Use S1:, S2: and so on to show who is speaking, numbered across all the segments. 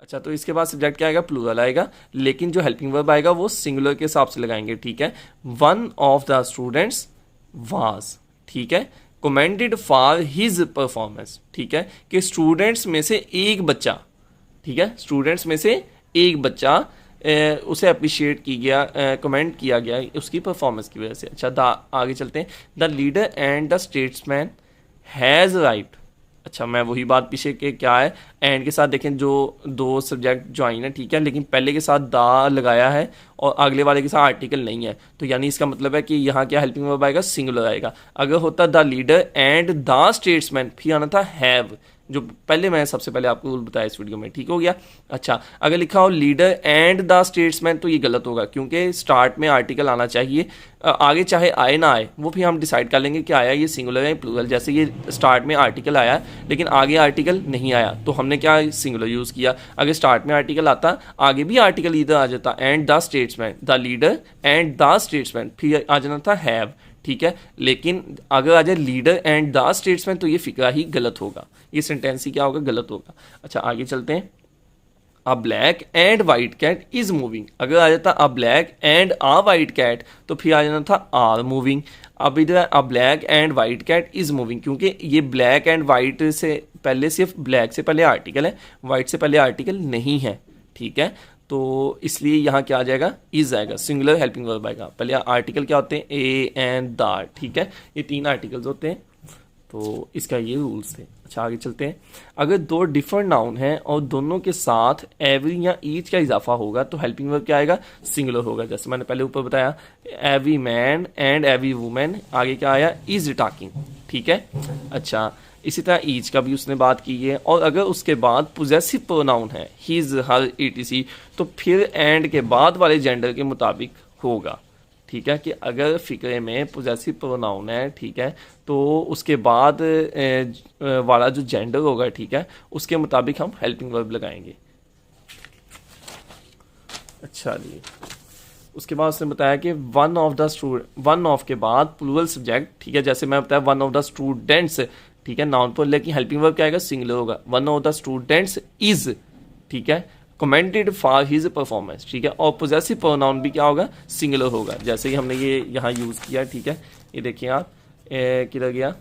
S1: अच्छा, तो इसके बाद सब्जेक्ट क्या आएगा, प्लूरल आएगा, लेकिन जो हेल्पिंग वर्ब आएगा वो सिंगुलर के हिसाब से लगाएंगे, ठीक है। One of the students was, ठीक है, कमेंडेड फॉर हिज परफॉर्मेंस, ठीक है, कि स्टूडेंट्स में से एक बच्चा, ठीक है, स्टूडेंट्स में से एक बच्चा उसे अप्रिशिएट की गया, कमेंट किया गया उसकी परफॉर्मेंस की वजह से। अच्छा, आगे चलते हैं। The leader and the statesman has right. अच्छा, मैं वही बात पीछे के क्या है, एंड के साथ देखें जो दो सब्जेक्ट ज्वाइन है, ठीक है, लेकिन पहले के साथ दा लगाया है और अगले वाले के साथ आर्टिकल नहीं है, तो यानी इसका मतलब है कि यहाँ क्या हेल्पिंग वर्ब आएगा, सिंगुलर आएगा। अगर होता the leader and the statesman, फिर आना था हैव, जो पहले मैं सबसे पहले आपको रूल बताया इस वीडियो में, ठीक हो गया। अच्छा, अगर लिखा हो लीडर एंड द स्टेट्समैन तो ये गलत होगा, क्योंकि स्टार्ट में आर्टिकल आना चाहिए, आगे चाहे आए ना आए वो फिर हम डिसाइड कर लेंगे कि आया ये सिंगुलर है प्लूरल। जैसे ये स्टार्ट में आर्टिकल आया लेकिन आगे आर्टिकल नहीं आया, तो हमने क्या सिंगुलर यूज़ किया। अगर स्टार्ट में आर्टिकल आता, आगे भी आर्टिकल इधर आ जाता, and the statesman, the leader and the statesman, फिर आ जाना था हैव, ठीक है। लेकिन अगर आ जाए लीडर एंड द स्टेट्समैन तो ये फिक्रा ही गलत होगा, ये सेंटेंस ही क्या होगा, गलत होगा। अच्छा, आगे चलते हैं। A black and white cat is moving, अगर आ जाता a black and a white cat तो फिर आ जाना था आर मूविंग। अब इधर a black and white cat is moving, क्योंकि ये ब्लैक एंड वाइट से पहले सिर्फ ब्लैक से पहले आर्टिकल है, वाइट से पहले आर्टिकल नहीं है, ठीक है, तो इसलिए यहाँ क्या आ जाएगा, इज आएगा, सिंगुलर हेल्पिंग वर्ब आएगा। पहले आर्टिकल क्या होते हैं, ए एंड द, ठीक है, ये तीन आर्टिकल्स होते हैं, तो इसका ये रूल्स थे। अच्छा, आगे चलते हैं। अगर दो डिफरेंट नाउन हैं और दोनों के साथ एवरी या ईच का इजाफा होगा तो हेल्पिंग वर्ब क्या आएगा, सिंगुलर होगा। जैसे मैंने पहले ऊपर बताया, every man and every women, आगे क्या आया, इज टॉकिंग, ठीक है। अच्छा, इसी तरह ईच का भी उसने बात की है, और अगर उसके बाद पोजेसिव प्रोनाउन है, हिज, हर, etc, तो फिर एंड के बाद वाले जेंडर के मुताबिक होगा, ठीक है, कि अगर फिक्रे में पोजेसिव प्रोनाउन है, ठीक है, तो उसके बाद वाला जो जेंडर होगा, ठीक है, उसके मुताबिक हम हेल्पिंग वर्ब लगाएंगे। अच्छा जी, उसके बाद उसने बताया कि वन ऑफ के बाद प्लूरल सब्जेक्ट, ठीक है, जैसे मैं बताया वन ऑफ द स्टूडेंट्स, ठीक है, नाउन पर, लेकिन हेल्पिंग वर्ब क्या आएगा, सिंगुलर होगा। One of the students is, ठीक है, कमेंटेड फॉर हिज परफॉर्मेंस, ठीक है, और पोजेसिव प्रोनाउन भी क्या होगा, सिंगुलर होगा। जैसे ही हमने ये यहाँ यूज़ किया, ठीक है, ये देखिए आप, किधर गया,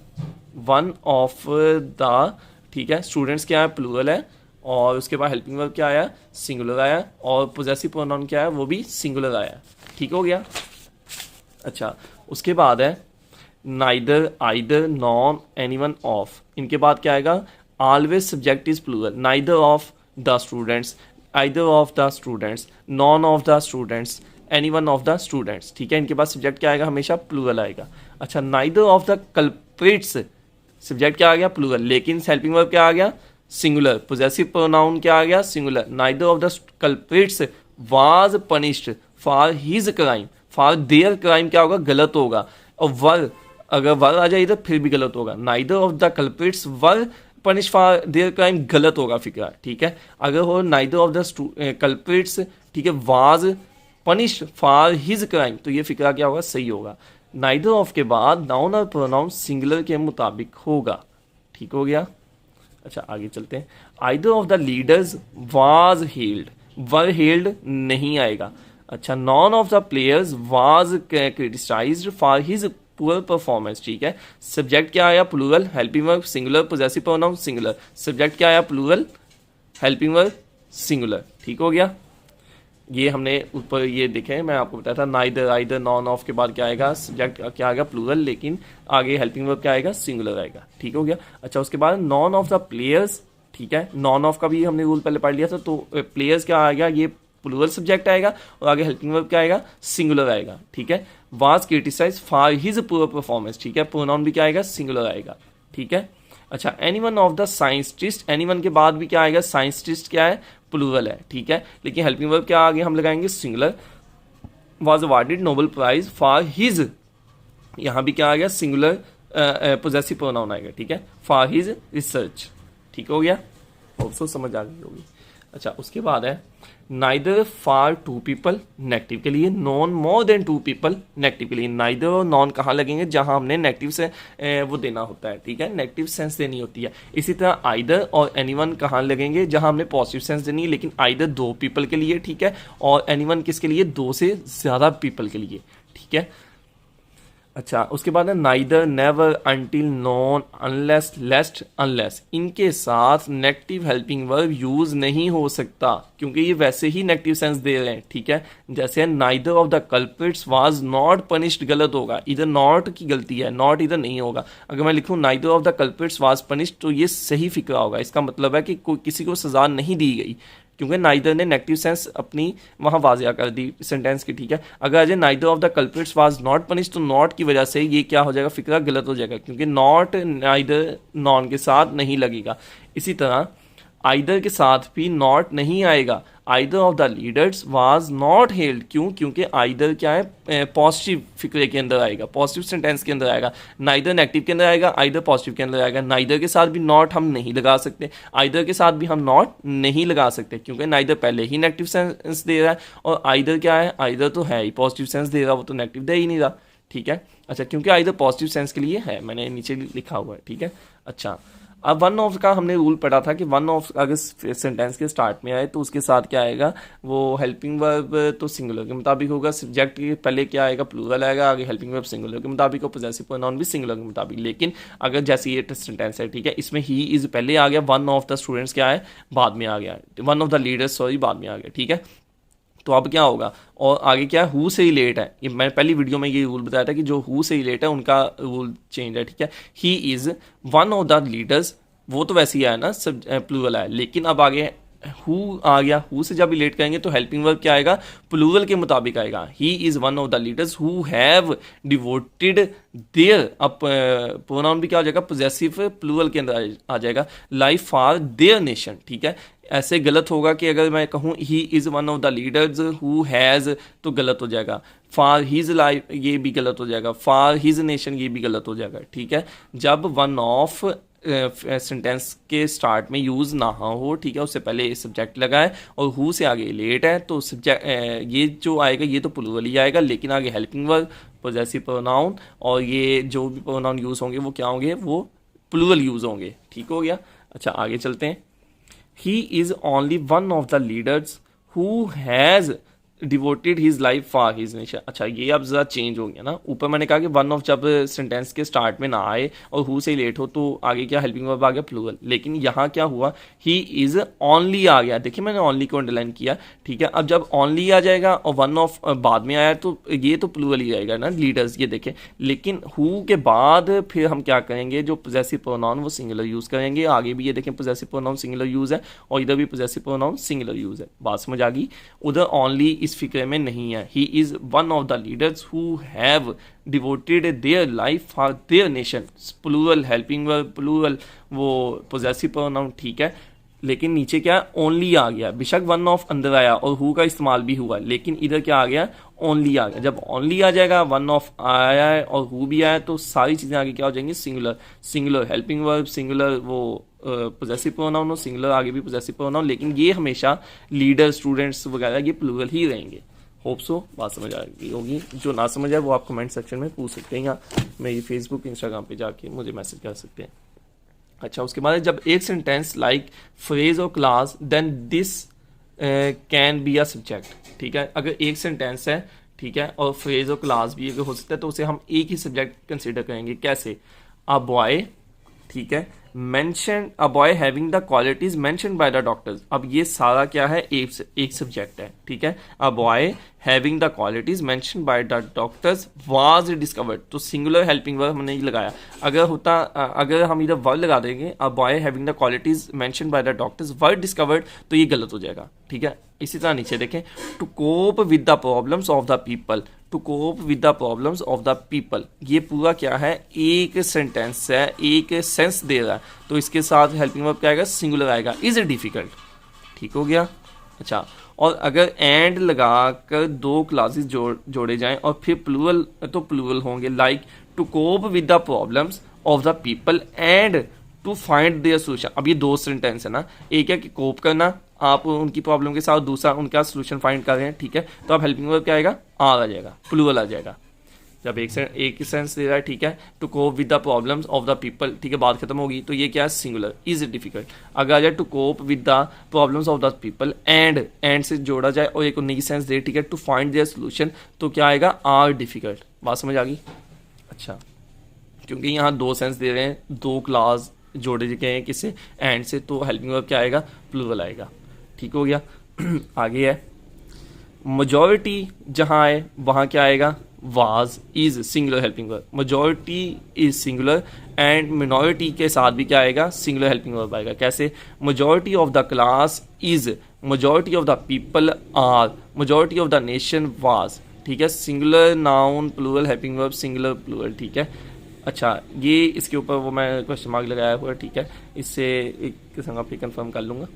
S1: वन ऑफ द, ठीक है, स्टूडेंट्स क्या है, प्लूरल है, और उसके बाद हेल्पिंग वर्ब क्या आया, सिंगुलर आया, और पोजेसिव प्रोनाउन क्या है, वो भी सिंगुलर आया, ठीक हो गया। अच्छा, उसके बाद है neither, either, none, anyone, of, इनके बाद क्या आएगा, always subject is plural, neither of the students, either of the students, none of the students, anyone of the students, ठीक है, इनके बाद सब्जेक्ट क्या आएगा, हमेशा प्लूरल आएगा। अच्छा, neither of the culprits, subject क्या आ गया, प्लूरल, लेकिन हेल्पिंग वर्ब क्या आ गया, सिंगुलर, पोजेसिव प्रोनाउन क्या आ गया, singular. Neither of the culprits was punished for his crime, for their crime क्या होगा, गलत होगा, और वर, अगर वर आ जाए इधर फिर भी गलत होगा। Neither of the culprits were punish for their crime, गलत होगा फिक्रा, ठीक है। अगर हो नाइदर ऑफ द कल्प्रिट्स, ठीक है, was punished for his crime, तो ये फिक्रा क्या होगा, सही होगा। नाइदर ऑफ के बाद नाउन और प्रोनाउन सिंगुलर के मुताबिक होगा, ठीक हो गया। अच्छा, आगे चलते हैं। Either of the leaders was held, were held नहीं आएगा। अच्छा, none of the players was criticised for his poor performance, ठीक है, सब्जेक्ट क्या आया, plural, helping verb singular, possessive pronoun singular, subject क्या आया, प्लूरल, हेल्पिंग वर्ब सिंगुलर, ठीक हो गया। ये हमने ऊपर ये देखे, मैं आपको बताया था, नाइदर, आइदर, नॉन ऑफ के बाद क्या आएगा, सब्जेक्ट क्या आएगा, प्लूरल, लेकिन आगे हेल्पिंग वर्ब क्या आएगा, सिंगुलर आएगा, ठीक हो गया। अच्छा, उसके बाद नॉन ऑफ द प्लेयर्स, ठीक है, नॉन ऑफ का भी हमने रूल पहले पढ़ लिया था, तो प्लेयर्स क्या आएगा, ये प्लूरल सब्जेक्ट आएगा, और आगे हेल्पिंग वर्ब क्या आएगा, सिंगुलर आएगा, ठीक है। Was criticised for his poor performance, ठीक है, प्रोनाउन भी क्या आएगा, सिंगुलर आएगा, ठीक है। अच्छा, anyone of the scientist, anyone के बाद भी क्या आएगा, साइंटिस्ट क्या है, प्लूरल है, ठीक है, लेकिन हेल्पिंग वर्ब क्या आगे हम लगाएंगे, singular. Was awarded Nobel prize for his, यहाँ भी क्या आ गया, सिंगुलर, पोजेसिव प्रोनाउन आएगा, ठीक है, फॉर हिज रिसर्च, ठीक हो गया, ऑल्सो समझ आ गई होगी। अच्छा, उसके बाद है neither for two people negative के लिए, none more than two people negative के लिए। नाइदर और नॉन कहाँ लगेंगे, जहां हमने नेगेटिव से वो देना होता है, ठीक है, नेगेटिव सेंस देनी होती है। इसी तरह आइदर और एनीवन कहाँ लगेंगे, जहां हमने पॉजिटिव सेंस देनी है, लेकिन आइदर दो पीपल के लिए, ठीक है, और एनीवन किसके लिए, दो से ज्यादा पीपल के लिए, ठीक है। अच्छा, उसके बाद है neither, never, until, non, unless, lest, unless. इनके साथ नेगेटिव हेल्पिंग वर्ब यूज नहीं हो सकता, क्योंकि ये वैसे ही नेगेटिव सेंस दे रहे हैं, ठीक है। जैसे neither of the culprits was not punished, गलत होगा, इधर नॉट की गलती है, नॉट इधर नहीं होगा। अगर मैं लिखूं neither of the culprits was punished, तो ये सही फिक्रा होगा। इसका मतलब है कि कोई किसी को सजा नहीं दी गई, क्योंकि नाइदर ने नेगेटिव सेंस अपनी वहां वाजिया कर दी सेंटेंस की, ठीक है। अगर Ajay neither of the culprits was not punish, तो नॉट की वजह से ये क्या हो जाएगा, फिक्रा गलत हो जाएगा, क्योंकि नॉट नाइदर नॉन के साथ नहीं लगेगा। इसी तरह आइदर के साथ भी नॉट नहीं आएगा। Either of the leaders was not held, क्यों, क्योंकि आइदर क्या है, पॉजिटिव फिक्रे के अंदर आएगा, पॉजिटिव सेंटेंस के अंदर आएगा। नाइदर नेगेटिव के अंदर आएगा, आइदर पॉजिटिव के अंदर आएगा। नाइदर के साथ भी नॉट हम नहीं लगा सकते, आइदर के साथ भी हम नॉट नहीं लगा सकते, क्योंकि नाइदर पहले ही नेगेटिव सेंस दे रहा है, और आइदर क्या है, आइदर तो है ही पॉजिटिव सेंस दे रहा, वो तो नेगेटिव दे ही नहीं रहा, ठीक है। अच्छा, क्योंकि आइदर पॉजिटिव सेंस के लिए है, मैंने नीचे लिखा हुआ है, ठीक है। अच्छा, अब वन ऑफ का हमने रूल पढ़ा था कि वन ऑफ अगर सेंटेंस के स्टार्ट में आए तो उसके साथ क्या आएगा, वो हेल्पिंग वर्ब तो सिंगुलर के मुताबिक होगा, सब्जेक्ट के पहले क्या आएगा, प्लूरल आएगा, आगे हेल्पिंग वर्ब सिंगुलर के मुताबिक और पोजेसिव प्रोनाउन भी सिंगुलर के मुताबिक। लेकिन अगर जैसे ये सेंटेंस है, ठीक है, इसमें ही इज पहले आ गया, वन ऑफ द स्टूडेंट्स क्या है, बाद में आ गया, one of the leaders sorry बाद में आ गया, ठीक है। तो अब क्या होगा, और आगे क्या है, हु से रिलेट है, ये मैंने पहली वीडियो में ये रूल बताया था कि जो हु से रिलेट है उनका रूल चेंज है, ठीक है। He is one of the leaders, वो तो वैसे ही आया ना, सब प्लूरल आया, लेकिन अब आगे हु आ गया, हु से जब रिलेट करेंगे तो हेल्पिंग वर्ब क्या आएगा, प्लूरल के मुताबिक आएगा। He is one of the leaders who have devoted their, अब प्रोनाउन भी क्या हो जाएगा, पोजेसिव प्लूरल के अंदर आ जाएगा, लाइफ फॉर देयर नेशन, ठीक है। ऐसे गलत होगा कि अगर मैं कहूँ ही is one of the leaders who has, तो गलत हो जाएगा। फॉर हिज लाइफ, ये भी गलत हो जाएगा। फॉर हिज नेशन, ये भी गलत हो जाएगा, ठीक है। जब वन ऑफ सेंटेंस के स्टार्ट में यूज ना हो, ठीक है, उससे पहले सब्जेक्ट लगा है और हु से आगे लेट है, तो सब्जेक्ट ये जो आएगा ये तो प्लूरल ही आएगा, लेकिन आगे हेल्पिंग वर्ब, पोजेसिव प्रोनाउन, और ये जो भी प्रोनाउन यूज होंगे वो क्या होंगे, वो प्लूरल यूज होंगे, ठीक हो गया। अच्छा, आगे चलते हैं। He is only one of the leaders who has devoted his life for his nation. अच्छा, ये अब ज़रा चेंज हो गया ना, ऊपर मैंने कहा कि वन ऑफ जब सेंटेंस के स्टार्ट में ना आए और हु से लेट हो तो आगे क्या हेल्पिंग वर्ब आ गया, प्लूरल, लेकिन यहाँ क्या हुआ, ही इज ओनली आ गया, देखिए मैंने ओनली को अंडरलाइन किया, ठीक है। अब जब ओनली आ जाएगा और वन ऑफ बाद में आया तो ये तो प्लूरल ही आएगा ना, लीडर्स, ये देखें, लेकिन हु के बाद फिर हम क्या करेंगे, जो पोजेसिव प्रोनाउन वो सिंगुलर यूज़ करेंगे। आगे भी ये देखें पोजेसिव प्रोनाउन सिंगुलर यूज़ है और इधर भी पोजेसिव प्रोनाउन सिंगुलर यूज़ है, बात समझ आ गई। उधर ओनली इस फिक्रे में नहीं है। He is one of the leaders who have devoted their life for their nation, plural helping verb, plural वो पोजेसिव प्रोनाउन, ठीक है। लेकिन नीचे क्या ओनली आ गया, बेशक वन ऑफ अंदर आया और हु का इस्तेमाल भी हुआ, लेकिन इधर क्या आ गया, ओनली आ गया। जब ओनली आ जाएगा, वन ऑफ आया है और हु भी आया, तो सारी चीज़ें आगे क्या हो जाएंगी, singular, singular helping verb, singular वो पोजेसिव प्रोनाउन हो, सिंगुलर आगे भी पोजेसिव प्रोनाउन, लेकिन ये हमेशा लीडर, स्टूडेंट्स वगैरह ये प्लूरल ही रहेंगे। होप सो बात समझ आ गई होगी। जो ना समझ आए वो आप कमेंट सेक्शन में पूछ सकते हैं, या मेरी फेसबुक इंस्टाग्राम पे जाके मुझे मैसेज कर सकते हैं। अच्छा, उसके बाद जब एक सेंटेंस लाइक फ्रेज और clause, then this can be a subject, ठीक है। अगर एक सेंटेंस है, ठीक है, और फ्रेज और क्लास भी अगर हो सकता है तो उसे हम एक ही सब्जेक्ट कंसिडर करेंगे। कैसे, अ बॉय, ठीक है, mention a boy having the qualities mention by the doctors. अब ये सारा क्या है, एक सब्जेक्ट है, ठीक है। A boy having the qualities mention by the doctors was discovered, तो सिंगुलर हेल्पिंग वर्ब हमने लगाया। अगर हम इधर वर्ड लगा देंगे, a boy having the qualities mention by the doctors word discovered, तो ये गलत हो जाएगा, ठीक है। इसी तरह नीचे देखें, to cope with the problems of the people, to cope with the problems of the people, ये पूरा क्या है, एक सेंटेंस है, एक सेंस दे रहा है, तो इसके साथ हेल्पिंग वर्ब क्या आएगा, सिंगुलर आएगा, इज डिफिकल्ट, ठीक हो गया। अच्छा, और अगर एंड लगाकर दो क्लासेस जोड़े जाएं और फिर प्लूरल, तो प्लूरल होंगे, like to cope with the problems of the people and to find their solution. अब ये दो सेंटेंस है ना, एक है कि कोप करना, आप उनकी प्रॉब्लम के साथ दूसरा उनका सोल्यूशन फाइंड कर रहे हैं, ठीक है, तो आप हेल्पिंग वर्ब क्या आएगा, आर आ जाएगा, प्लूरल आ जाएगा। जब एक सेंस दे रहा है, ठीक है, to cope with the problems of the people, ठीक है, बात खत्म होगी, तो ये क्या है, सिंगुलर, इज डिफिकल्ट। अगर आ जाए to cope with the problems of the people, and से जोड़ा जाए और एक नई सेंस दे, ठीक है, टू फाइंड देयर सोल्यूशन, तो क्या आएगा, आर डिफिकल्ट। बात समझ आ गई? अच्छा, क्योंकि यहाँ दो सेंस दे रहे हैं, दो क्लास जोड़े गए हैं किससे, एंड से, तो हेल्पिंग वर्ब क्या आएगा, प्लूरल आएगा। ठीक हो गया। आगे है मेजॉरिटी, जहाँ आए वहाँ क्या आएगा, was, is, singular helping verb. Majority is singular and minority के साथ भी क्या आएगा, सिंगुलर हेल्पिंग वर्ब आएगा। कैसे, majority of the class is, majority of the people are, majority of the nation was, ठीक है, singular noun plural helping verb, singular plural, ठीक है। अच्छा, ये इसके ऊपर वो मैं क्वेश्चन मार्क लगाया हुआ है, ठीक है, इससे एक संग आप कंफर्म कर लूँगा,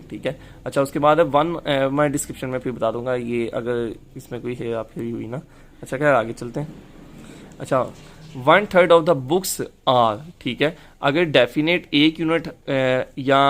S1: ठीक है। अच्छा, उसके बाद है मैं डिस्क्रिप्शन में फिर बता दूंगा ये, अगर इसमें कोई है आप हुई ना। अच्छा, क्या आगे चलते हैं। अच्छा, 1/3 ऑफ द बुक्स आर, ठीक है, अगर डेफिनेट एक यूनिट या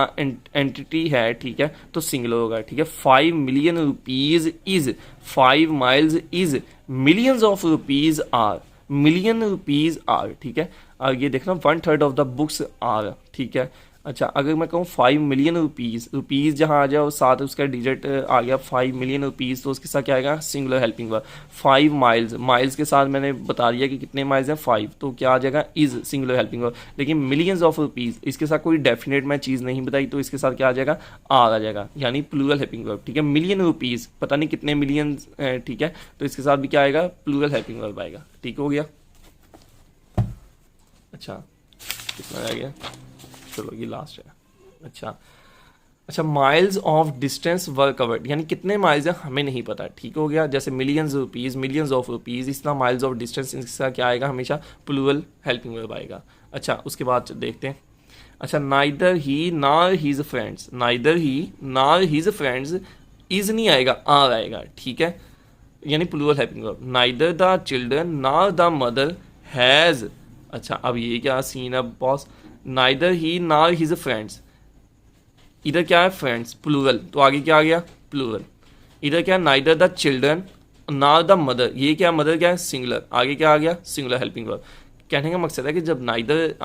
S1: एंटिटी है, ठीक है, तो सिंगुलर होगा, ठीक है। 5 million rupees is, 5 miles is, millions of rupees are, million rupees are, ठीक है। ये देखना 1/3 ऑफ द बुक्स आर, ठीक है। अच्छा, अगर मैं कहूँ 5 मिलियन रुपीज़, रुपीज़ जहाँ आ जाए और साथ उसका डिजिट आ गया 5 मिलियन रुपीज़, तो उसके साथ क्या आएगा, singular helping verb. 5 miles, miles के साथ मैंने बता दिया कि कितने माइल्स हैं, 5, तो क्या आ जाएगा, इज, सिंगुलर हेल्पिंग वर्ब। लेकिन मिलियंस ऑफ रुपीज़, इसके साथ कोई डेफिनेट मैं चीज़ नहीं बताई, तो इसके साथ क्या आ जाएगा, आर आ जाएगा, यानी प्लूरल हेल्पिंग वर्ब, ठीक है। मिलियन रुपीज़, पता नहीं कितने मिलियन, ठीक है, तो इसके साथ भी क्या आएगा, प्लूरल हेल्पिंग वर्ब आएगा। ठीक हो गया। अच्छा, कितना रह गया, चलो ये लास्ट है। अच्छा, miles of distance were covered, यानी कितने माइल्स हैं हमें नहीं पता। ठीक हो गया। जैसे millions rupees, millions of rupees, इतना माइल्स ऑफ डिस्टेंस, इसका क्या आएगा, हमेशा प्लूरल हेल्पिंग वर्ब आएगा। अच्छा, उसके बाद देखते हैं। अच्छा, नाइदर ही नार हीज फ्रेंड्स, नाइदर ही नार हीज फ्रेंड्स, इज नहीं आएगा, आर आएगा, ठीक है, यानी plural helping verb. Neither the children nor the mother has, अच्छा अब ये क्या सीन है बॉस, नाइदर ही नार हिज फ्रेंड्स, इधर क्या है फ्रेंड्स, प्लूरल, तो आगे क्या आ गया, प्लूरल। इधर क्या है, neither the children nor the mother, ये क्या, मदर क्या है, सिंगुलर, आगे क्या आ गया, सिंगुलर हेल्पिंग वर्ब। कहने का मकसद है कि जब नाइदर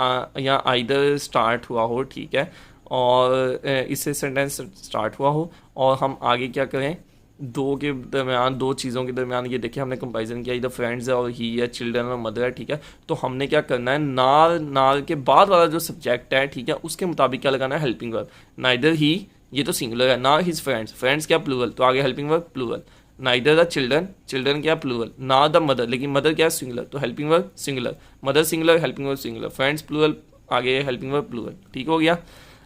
S1: या आइदर स्टार्ट हुआ हो, ठीक है, और इससे सेंटेंस स्टार्ट हुआ हो और हम आगे क्या करें, दो के दरमियान, दो चीज़ों के दरमियान ये देखिए हमने कंपैरिजन किया, इधर फ्रेंड्स है और ही है, चिल्ड्रन और मदर है, ठीक है, तो हमने क्या करना है, नार के बाद वाला जो सब्जेक्ट है, ठीक है, उसके मुताबिक क्या लगाना है, हेल्पिंग वर्ब। नाइदर ही, ये तो सिंगुलर है, नार हिज फ्रेंड्स, फ्रेंड्स क्या प्लूरल, तो आगे helping verb plural. Neither the children, children क्या प्लूरल, ना द मदर, लेकिन मदर क्या सिंगुलर, तो helping verb singular, mother singular, helping verb singular, friends plural, आगे हेल्पिंग वर्ब प्लूरल। ठीक हो गया।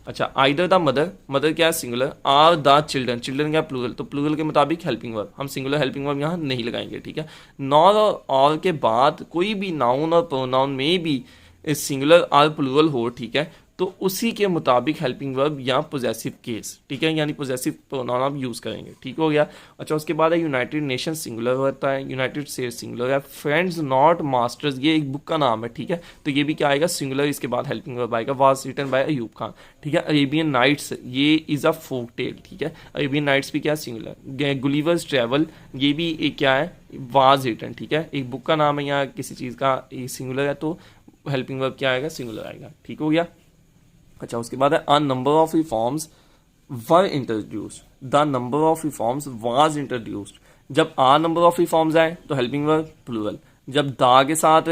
S1: अच्छा, आइदर द मदर, मदर क्या है singular, are the children, children क्या प्लूरल, तो प्लूरल के मुताबिक हेल्पिंग वर्ब, हम सिंगुलर हेल्पिंग वर्ब यहाँ नहीं लगाएंगे, ठीक है। नॉर और ऑल के बाद कोई भी नाउन और प्रोनाउन में भी सिंगुलर आर प्लूरल हो, ठीक है, तो उसी के मुताबिक हेल्पिंग वर्ब या पोजेसिव केस, ठीक है, यानी पोजेसिव प्रोनाउन आप यूज़ करेंगे। ठीक हो गया। अच्छा, उसके बाद है यूनाइटेड नेशन सिंगुलर होता है, यूनाइटेड स्टेट्स सिंगुलर है, फ्रेंड्स नॉट मास्टर्स, ये एक बुक का नाम है, ठीक है, तो ये भी क्या आएगा, सिंगुलर, इसके बाद हेल्पिंग वर्ब आएगा। Was written by Ayub Khan, ठीक है। अरेबियन नाइट्स, ये इज़ अ फोक टेल, ठीक है, अरेबियन नाइट्स भी क्या सिंगुलर। गुलिवर्स ट्रैवल, ये भी एक क्या है, वाज रिटन, ठीक है, एक बुक का नाम है या किसी चीज़ का सिंगुलर है, तो हेल्पिंग वर्ब क्या आएगा, सिंगुलर आएगा। ठीक हो गया। अच्छा, उसके बाद है a number of reforms were introduced, the number of reforms was introduced. जब आ नंबर ऑफ रिफॉर्म्स आए तो हेल्पिंग वर्ब प्लूरल, जब दा के साथ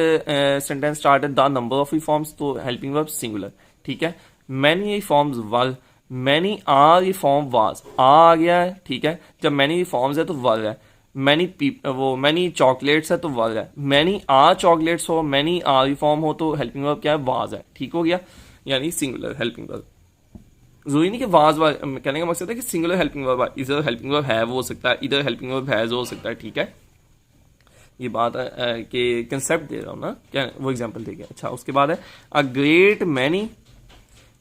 S1: सेंटेंस स्टार्ट है, द नंबर ऑफ रिफॉर्म्स, तो हेल्पिंग वर्ब सिंगुलर, ठीक है। Many reforms were, many are reform was, आ गया है, ठीक है, जब मैनी रिफॉर्म्स है तो वर है, मैनी चॉकलेट्स है तो वर है, मैनी आर चॉकलेट्स हो, मैनी आर रिफॉर्म हो तो हेल्पिंग वर्ब क्या है, वाज है। ठीक हो गया, यानी सिंगुलर हेल्पिंग वर्ब। जरूरी नहीं कि वाज कहने का मकसद है कि सिंगुलर हेल्पिंग वर्ब, इधर हेल्पिंग वर्ब है वो हो सकता है, इधर हेल्पिंग वर्ब हैज हो सकता है, ठीक है, ये बात है कि कंसेप्ट दे रहा हूँ ना, क्या वो एग्जांपल दे गया। अच्छा, उसके बाद है a great many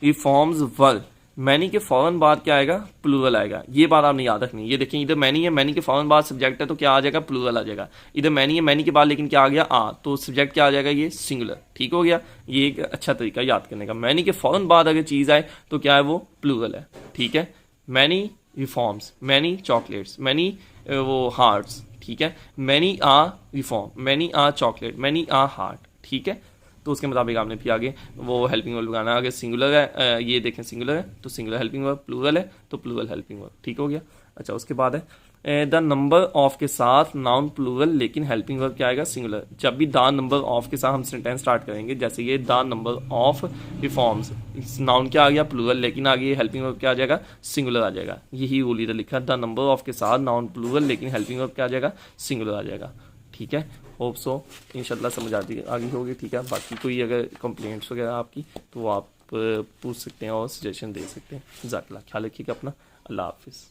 S1: reforms were, many के फौरन बाद क्या आएगा, प्लूरल आएगा, ये बात आपने याद रखनी है। ये देखिए, इधर मैनी है, मैनी के फौरन बाद सब्जेक्ट है तो क्या आ जाएगा, प्लूरल आ जाएगा। इधर मैनी है, मैनी के बाद लेकिन क्या आ गया, आ, तो सब्जेक्ट क्या आ जाएगा, ये सिंगुलर। ठीक हो गया, ये एक अच्छा तरीका याद करने का। मैनी के फौरन बाद अगर चीज़ आए तो क्या है, वो प्लूरल है, ठीक है। Many reforms, many chocolates, many वो हार्ट्स, ठीक है, मैनी आ रिफॉर्म, मैनी आ चॉकलेट, मैनी आ हार्ट, ठीक है। तो उसके मुताबिक आपने फिर आगे वो हेल्पिंग वर्ब लगाना है। अगर सिंगुलर है, ये देखें सिंगुलर है तो सिंगुलर हेल्पिंग वर्ब, प्लूरल है तो प्लूरल हेल्पिंग वर्ब, ठीक हो गया। अच्छा, उसके बाद है द नंबर ऑफ के साथ नाउन प्लूरल लेकिन हेल्पिंग वर्ब क्या आएगा, सिंगुलर। जब भी द नंबर ऑफ के साथ हम सेंटेंस स्टार्ट करेंगे, जैसे ये the number of reforms, noun क्या आ गया, प्लूरल, लेकिन आगे हेल्पिंग वर्ब क्या आ जाएगा, सिंगुलर आ जाएगा। यही रूल इधर लिखा है, द नंबर ऑफ के साथ नाउन प्लूरल लेकिन हेल्पिंग वर्ब क्या आ जाएगा, सिंगुलर आ जाएगा, ठीक है। होप सो इंशाल्लाह समझ आगी होगी, ठीक है। बाकी कोई अगर कंप्लेंट्स वगैरह आपकी तो वो आप पूछ सकते हैं और सजेशन दे सकते हैं। जज़ाकल्लाह, ख्याल रखिएगा अपना, अल्लाह हाफिज़।